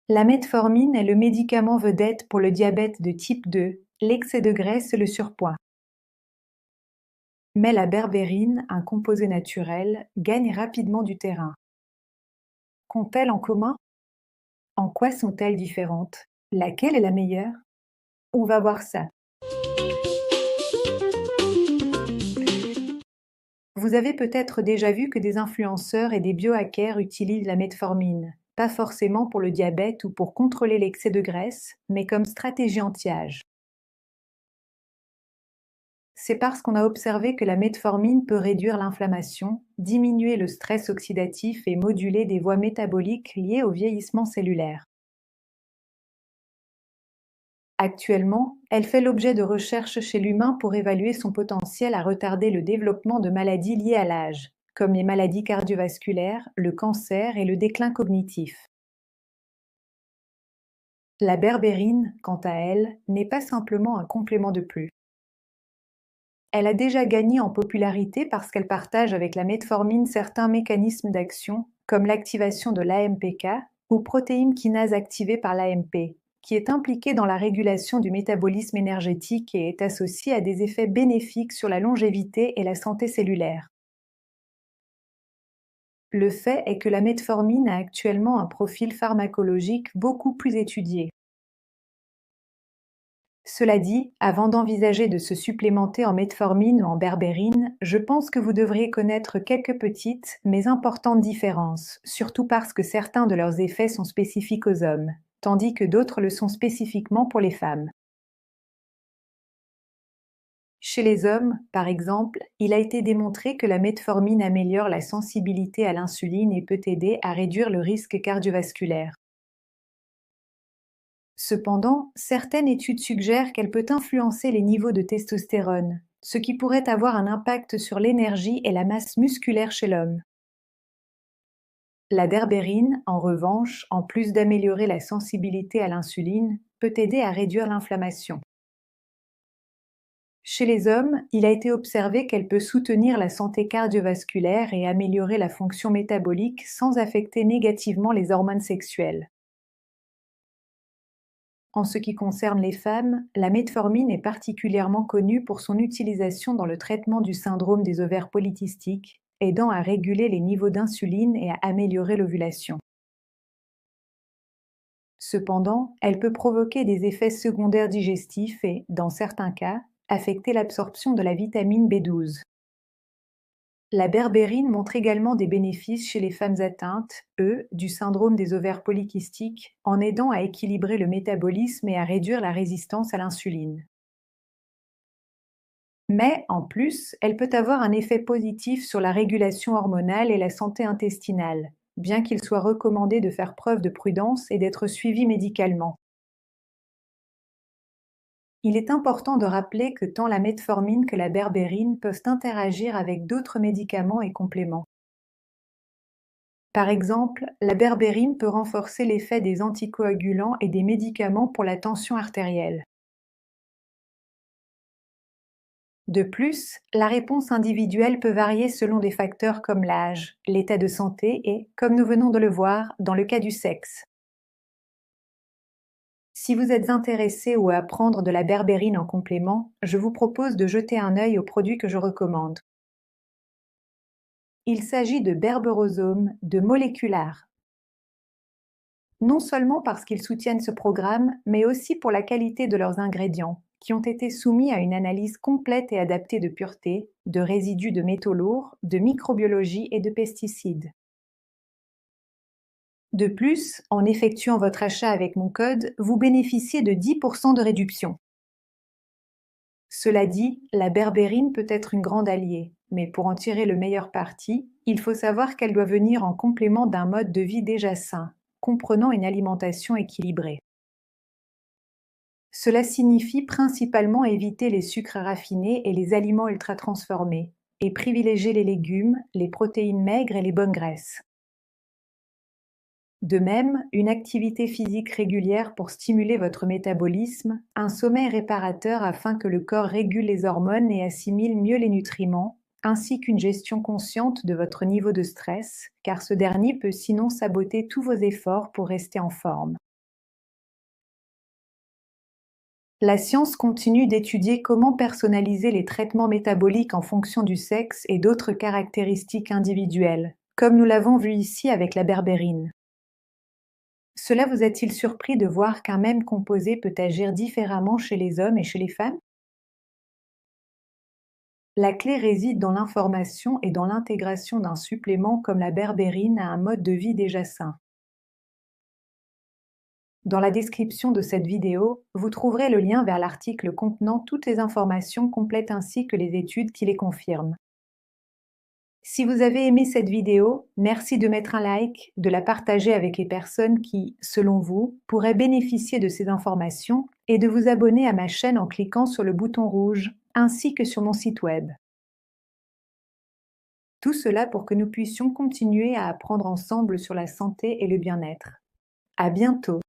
La metformine est le médicament vedette pour le diabète de type 2, l'excès de graisse et le surpoids. Mais la berbérine, un composé naturel, gagne rapidement du terrain. Qu'ont-elles en commun? En quoi sont-elles différentes? Laquelle est la meilleure? On va voir ça. Vous avez peut-être déjà vu que des influenceurs et des biohackers utilisent la metformine, pas forcément pour le diabète ou pour contrôler l'excès de graisse, mais comme stratégie anti-âge. C'est parce qu'on a observé que la metformine peut réduire l'inflammation, diminuer le stress oxydatif et moduler des voies métaboliques liées au vieillissement cellulaire. Actuellement, elle fait l'objet de recherches chez l'humain pour évaluer son potentiel à retarder le développement de maladies liées à l'âge, comme les maladies cardiovasculaires, le cancer et le déclin cognitif. La berbérine, quant à elle, n'est pas simplement un complément de plus. Elle a déjà gagné en popularité parce qu'elle partage avec la metformine certains mécanismes d'action, comme l'activation de l'AMPK ou protéine kinase activée par l'AMP, qui est impliquée dans la régulation du métabolisme énergétique et est associée à des effets bénéfiques sur la longévité et la santé cellulaire. Le fait est que la metformine a actuellement un profil pharmacologique beaucoup plus étudié. Cela dit, avant d'envisager de se supplémenter en metformine ou en berbérine, je pense que vous devriez connaître quelques petites mais importantes différences, surtout parce que certains de leurs effets sont spécifiques aux hommes, tandis que d'autres le sont spécifiquement pour les femmes. Chez les hommes, par exemple, il a été démontré que la metformine améliore la sensibilité à l'insuline et peut aider à réduire le risque cardiovasculaire. Cependant, certaines études suggèrent qu'elle peut influencer les niveaux de testostérone, ce qui pourrait avoir un impact sur l'énergie et la masse musculaire chez l'homme. La berbérine, en revanche, en plus d'améliorer la sensibilité à l'insuline, peut aider à réduire l'inflammation. Chez les hommes, il a été observé qu'elle peut soutenir la santé cardiovasculaire et améliorer la fonction métabolique sans affecter négativement les hormones sexuelles. En ce qui concerne les femmes, la metformine est particulièrement connue pour son utilisation dans le traitement du syndrome des ovaires polykystiques, aidant à réguler les niveaux d'insuline et à améliorer l'ovulation. Cependant, elle peut provoquer des effets secondaires digestifs et, dans certains cas, affecter l'absorption de la vitamine B12. La berbérine montre également des bénéfices chez les femmes atteintes, du syndrome des ovaires polykystiques, en aidant à équilibrer le métabolisme et à réduire la résistance à l'insuline. Mais, en plus, elle peut avoir un effet positif sur la régulation hormonale et la santé intestinale, bien qu'il soit recommandé de faire preuve de prudence et d'être suivi médicalement. Il est important de rappeler que tant la metformine que la berbérine peuvent interagir avec d'autres médicaments et compléments. Par exemple, la berbérine peut renforcer l'effet des anticoagulants et des médicaments pour la tension artérielle. De plus, la réponse individuelle peut varier selon des facteurs comme l'âge, l'état de santé et, comme nous venons de le voir, dans le cas du sexe. Si vous êtes intéressé ou à prendre de la berbérine en complément, je vous propose de jeter un œil aux produits que je recommande. Il s'agit de berberosomes de Molecular. Non seulement parce qu'ils soutiennent ce programme, mais aussi pour la qualité de leurs ingrédients, qui ont été soumis à une analyse complète et adaptée de pureté, de résidus de métaux lourds, de microbiologie et de pesticides. De plus, en effectuant votre achat avec mon code, vous bénéficiez de 10% de réduction. Cela dit, la berbérine peut être une grande alliée, mais pour en tirer le meilleur parti, il faut savoir qu'elle doit venir en complément d'un mode de vie déjà sain, comprenant une alimentation équilibrée. Cela signifie principalement éviter les sucres raffinés et les aliments ultra-transformés, et privilégier les légumes, les protéines maigres et les bonnes graisses. De même, une activité physique régulière pour stimuler votre métabolisme, un sommeil réparateur afin que le corps régule les hormones et assimile mieux les nutriments, ainsi qu'une gestion consciente de votre niveau de stress, car ce dernier peut sinon saboter tous vos efforts pour rester en forme. La science continue d'étudier comment personnaliser les traitements métaboliques en fonction du sexe et d'autres caractéristiques individuelles, comme nous l'avons vu ici avec la berbérine. Cela vous a-t-il surpris de voir qu'un même composé peut agir différemment chez les hommes et chez les femmes? La clé réside dans l'information et dans l'intégration d'un supplément comme la berbérine à un mode de vie déjà sain. Dans la description de cette vidéo, vous trouverez le lien vers l'article contenant toutes les informations complètes ainsi que les études qui les confirment. Si vous avez aimé cette vidéo, merci de mettre un like, de la partager avec les personnes qui, selon vous, pourraient bénéficier de ces informations et de vous abonner à ma chaîne en cliquant sur le bouton rouge, ainsi que sur mon site web. Tout cela pour que nous puissions continuer à apprendre ensemble sur la santé et le bien-être. À bientôt!